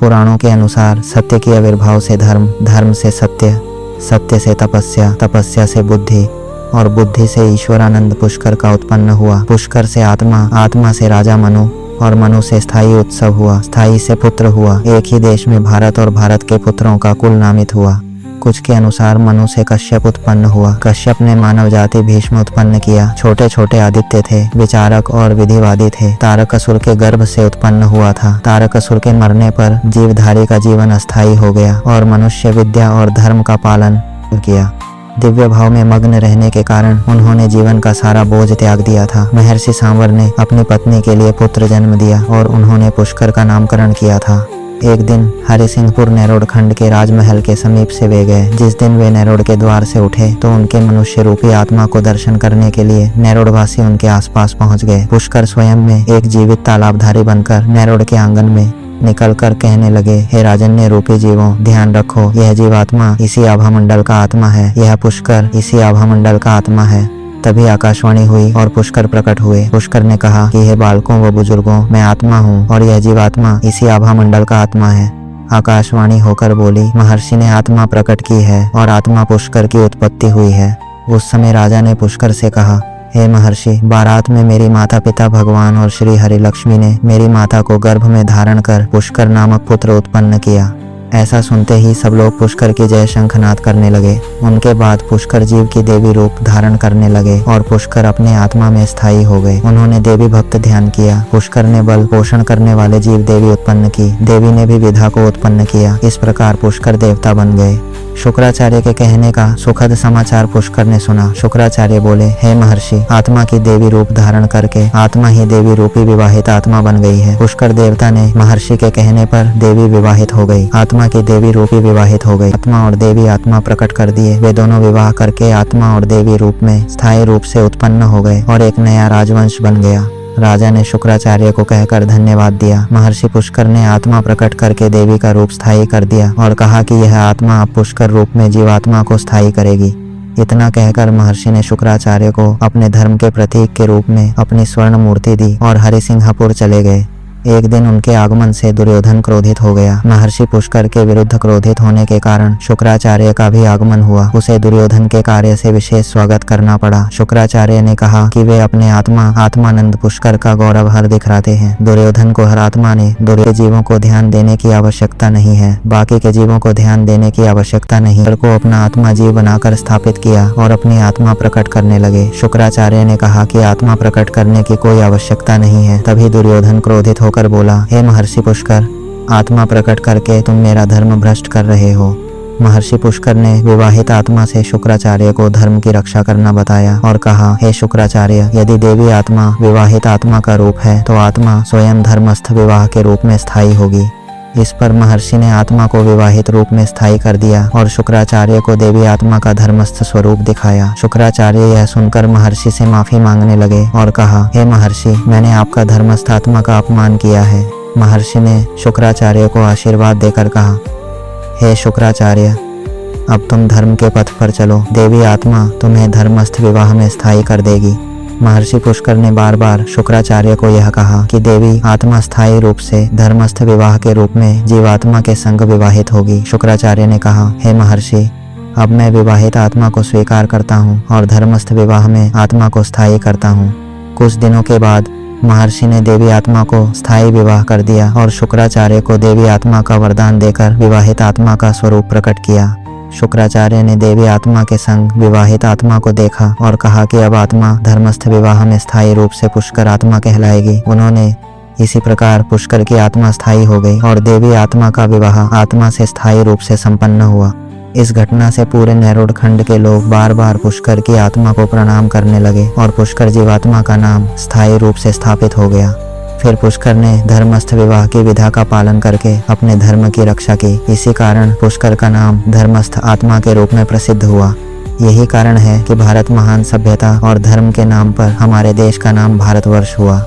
पुराणों के अनुसार सत्य के आविर्भाव से धर्म, धर्म से सत्य, सत्य से तपस्या, तपस्या से बुद्धि और बुद्धि से ईश्वरानंद पुष्कर का उत्पन्न हुआ। पुष्कर से आत्मा, आत्मा से राजा मनु और मनु से स्थायी उत्सव हुआ। स्थायी से पुत्र हुआ। एक ही देश में भारत और भारत के पुत्रों का कुल नामित हुआ। कुछ के अनुसार मनु से कश्यप उत्पन्न हुआ। कश्यप ने मानव जाति भीष्म उत्पन्न किया। छोटे छोटे आदित्य थे, विचारक और विधिवादी थे। तारकासुर के गर्भ से उत्पन्न हुआ था। तारकासुर के मरने पर जीवधारी का जीवन अस्थायी हो गया और मनुष्य विद्या और धर्म का पालन किया। दिव्य भाव में मग्न रहने के कारण उन्होंने जीवन का सारा बोझ त्याग दिया था। महर्षि सांवर ने अपनी पत्नी के लिए पुत्र जन्म दिया और उन्होंने पुष्कर का नामकरण किया था। एक दिन हरिसिंहपुर नेरोड खंड के राजमहल के समीप से वे गए। जिस दिन वे नेरोड के द्वार से उठे तो उनके मनुष्य रूपी आत्मा को दर्शन करने के लिए नेरोडवासी उनके आसपास पहुंच गए। पुष्कर स्वयं में एक जीवित तालाबधारी बनकर नेरोड के आंगन में निकलकर कहने लगे, हे राजन्य रूपी जीवों, ध्यान रखो, यह जीवात्मा इसी आभा मंडल का आत्मा है। यह पुष्कर इसी आभा मंडल का आत्मा है। तभी आकाशवाणी हुई और पुष्कर प्रकट हुए। पुष्कर ने कहा कि हे बालकों व बुजुर्गों, मैं आत्मा हूँ और यह जीवात्मा इसी आभा मंडल का आत्मा है। आकाशवाणी होकर बोली, महर्षि ने आत्मा प्रकट की है और आत्मा पुष्कर की उत्पत्ति हुई है। उस समय राजा ने पुष्कर से कहा, हे महर्षि, बारात में मेरी माता पिता भगवान और श्री हरि लक्ष्मी ने मेरी माता को गर्भ में धारण कर पुष्कर नामक पुत्र उत्पन्न किया। ऐसा सुनते ही सब लोग पुष्कर की जय शंखनाद करने लगे। उनके बाद पुष्कर जीव की देवी रूप धारण करने लगे और पुष्कर अपने आत्मा में स्थायी हो गए। उन्होंने देवी भक्त ध्यान किया। पुष्कर ने बल पोषण करने वाले जीव देवी उत्पन्न की। देवी ने भी विधा को उत्पन्न किया। इस प्रकार पुष्कर देवता बन गए। शुक्राचार्य के कहने का सुखद समाचार पुष्कर ने सुना। शुक्राचार्य बोले, हे महर्षि, आत्मा की देवी रूप धारण करके आत्मा ही देवी रूपी विवाहित आत्मा बन गई है। पुष्कर देवता ने महर्षि के कहने पर देवी विवाहित हो गई। आत्मा की देवी रूपी विवाहित हो गई। आत्मा और देवी आत्मा प्रकट कर दिए। वे दोनों विवाह करके आत्मा और देवी रूप में स्थायी रूप से उत्पन्न हो गए और एक नया राजवंश बन गया। राजा ने शुक्राचार्य को कहकर धन्यवाद दिया। महर्षि पुष्कर ने आत्मा प्रकट करके देवी का रूप स्थायी कर दिया और कहा कि यह आत्मा अब पुष्कर रूप में जीवात्मा को स्थायी करेगी। इतना कहकर महर्षि ने शुक्राचार्य को अपने धर्म के प्रतीक के रूप में अपनी स्वर्ण मूर्ति दी और हरिसिंहपुर चले गए। एक दिन उनके आगमन से दुर्योधन क्रोधित हो गया। महर्षि पुष्कर के विरुद्ध क्रोधित होने के कारण शुक्राचार्य का भी आगमन हुआ। उसे दुर्योधन के कार्य से विशेष स्वागत करना पड़ा। शुक्राचार्य ने कहा कि वे अपने आत्मानंद पुष्कर का गौरव हर दिखलाते हैं। दुर्योधन को हर आत्मा ने दुर्योधन जीवों को ध्यान देने की आवश्यकता नहीं है। बाकी के जीवों को ध्यान देने की आवश्यकता नहीं। को अपना आत्मा जीव बनाकर स्थापित किया और अपनी आत्मा प्रकट करने लगे। शुक्राचार्य ने कहा कि आत्मा प्रकट करने की कोई आवश्यकता नहीं है। तभी दुर्योधन क्रोधित कर बोला, हे महर्षि पुष्कर, आत्मा प्रकट करके तुम मेरा धर्म भ्रष्ट कर रहे हो। महर्षि पुष्कर ने विवाहित आत्मा से शुक्राचार्य को धर्म की रक्षा करना बताया और कहा, हे शुक्राचार्य, यदि देवी आत्मा विवाहित आत्मा का रूप है तो आत्मा स्वयं धर्मस्थ विवाह के रूप में स्थायी होगी। इस पर महर्षि ने आत्मा को विवाहित रूप में स्थायी कर दिया और शुक्राचार्य को देवी आत्मा का धर्मस्थ स्वरूप दिखाया। शुक्राचार्य यह सुनकर महर्षि से माफी मांगने लगे और कहा, हे महर्षि, मैंने आपका धर्मस्थ आत्मा का अपमान किया है। महर्षि ने शुक्राचार्य को आशीर्वाद देकर कहा, हे शुक्राचार्य, अब तुम धर्म के पथ पर चलो। देवी आत्मा तुम्हें धर्मस्थ विवाह में स्थायी कर देगी। महर्षि पुष्कर ने बार बार शुक्राचार्य को यह कहा कि देवी आत्मा स्थायी रूप से धर्मस्थ विवाह के रूप में जीवात्मा के संग विवाहित होगी। शुक्राचार्य ने कहा, हे महर्षि, अब मैं विवाहित आत्मा को स्वीकार करता हूँ और धर्मस्थ विवाह में आत्मा को स्थायी करता हूँ। कुछ दिनों के बाद महर्षि ने देवी आत्मा को स्थायी विवाह कर दिया और शुक्राचार्य को देवी आत्मा का वरदान देकर विवाहित आत्मा का स्वरूप प्रकट किया। शुक्राचार्य ने देवी आत्मा के संग विवाहित आत्मा को देखा और कहा कि अब आत्मा धर्मस्थ विवाह में स्थायी रूप से पुष्कर आत्मा कहलाएगी। उन्होंने इसी प्रकार पुष्कर की आत्मा स्थायी हो गई और देवी आत्मा का विवाह आत्मा से स्थायी रूप से संपन्न हुआ। इस घटना से पूरे नेरोड खंड के लोग बार बार पुष्कर की आत्मा को प्रणाम करने लगे और पुष्कर जीवात्मा का नाम स्थायी रूप से स्थापित हो गया। फिर पुष्कर ने धर्मस्थ विवाह की विधा का पालन करके अपने धर्म की रक्षा की। इसी कारण पुष्कर का नाम धर्मस्थ आत्मा के रूप में प्रसिद्ध हुआ। यही कारण है कि भारत महान सभ्यता और धर्म के नाम पर हमारे देश का नाम भारतवर्ष हुआ।